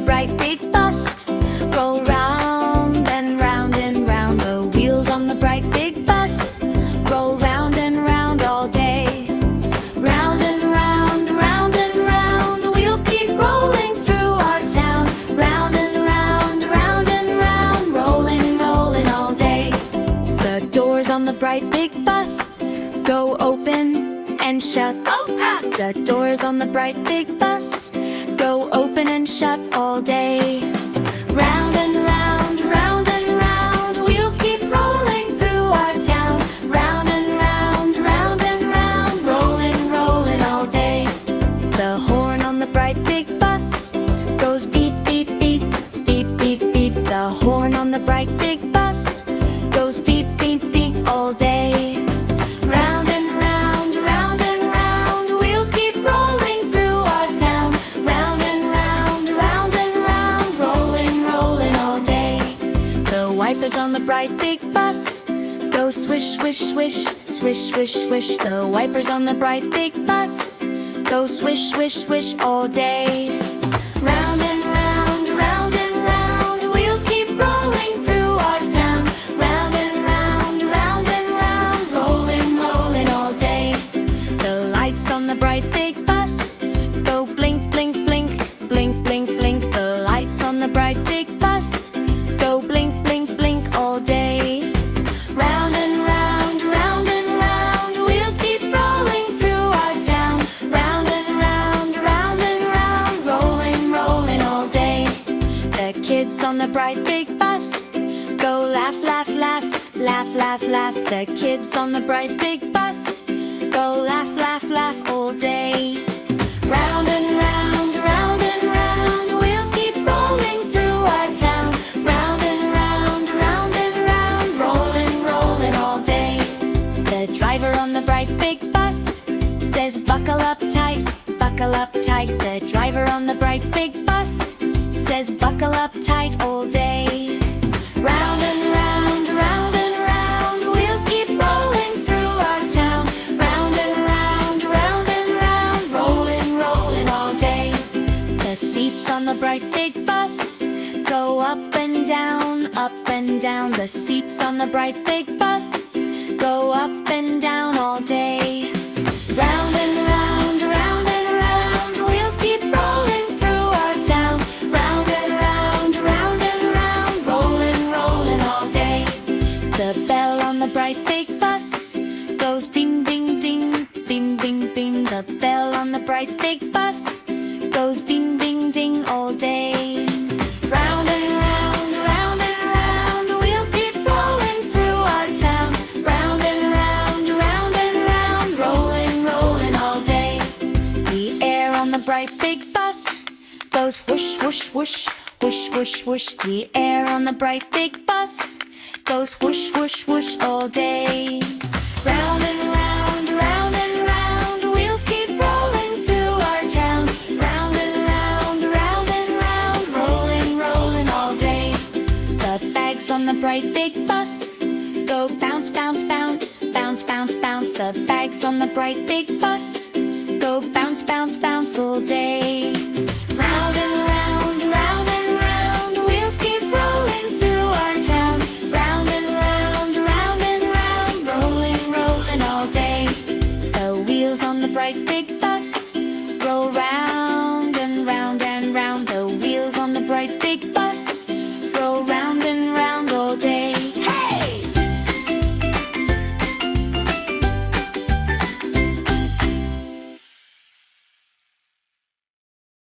bright big bus roll round and round and round. The wheels on the bright big bus roll round and round all day. Round and round, round and round, the wheels keep rolling through our town. Round and round, round and round, rolling, rolling all day. The doors on the bright big bus go open and shut. The doors on the bright big bus go open and shut all day. Round and round, round and round, wheels keep rolling through our town. Round and round, round and round, rolling, rolling all day. The horn on the bright big bus goes beep, beep, beep, beep, beep, beep. The horn on the bright big bus goes beep, beep, beep all day. Round and round, round and round, wheels keep rolling through our town. Round and round, round and round, rolling, rolling all day. The wipers on the bright big bus go swish, swish, swish, swish, swish, swish. The wipers on the bright big bus go swish, swish, swish all day. Round and round, round and round, wheels keep rolling through our town. Round and round, round and round, rolling, rolling all day. The lights on the bright big bus go blink, blink, blink, blink, blink, blink. The lights on the bright big bus go blink, blink, blink all day. Round and round, round and round, wheels keep rolling through our town. Round and round, round and round, rolling, rolling all day. The kids on the bright big bus go laugh, laugh, laugh, laugh, laugh, laugh. The kids on the bright big bus go laugh, laugh, laugh all day. Round and round, round and round, wheels keep rolling through our town. Round and round, round and round, rolling, rolling all day. The driver on the bright big bus says buckle up tight, buckle up tight. The driver on the bright big bus says buckle up tight all day. Round and round, round and round, wheels keep rolling through our town. Round and round, round and round, rolling, rolling all day. The seats on the bright big bus go up and down, up and down. The seats on the bright big bus go up and down all day. Round and round, round and round, wheels keep rolling through our town. Round and round, round and round, rolling, rolling all day. The bell on the bright big bus goes ding, ding, ding, ding, ding, ding. The bell on the bright big bus goes ding, ding, ding all day. Round and round, round and round, wheels keep rolling through our town. Round and round, round and round, rolling, rolling all day. The air on the bright big bus goes whoosh, whoosh, whoosh, whoosh, whoosh, whoosh. The air on the bright big bus goes whoosh, whoosh, whoosh all day. Round and round, round and round, wheels keep rolling through our town. Round and round, round and round, rolling, rolling all day. The bags on the bright big bus go bounce, bounce, bounce, bounce, bounce, bounce. The bags on the bright big bus go bounce, bounce, bounce all day. Round and round, round and round, wheels keep rolling through our town. Round and round, round and round, rolling, rolling all day. The wheels on the bright big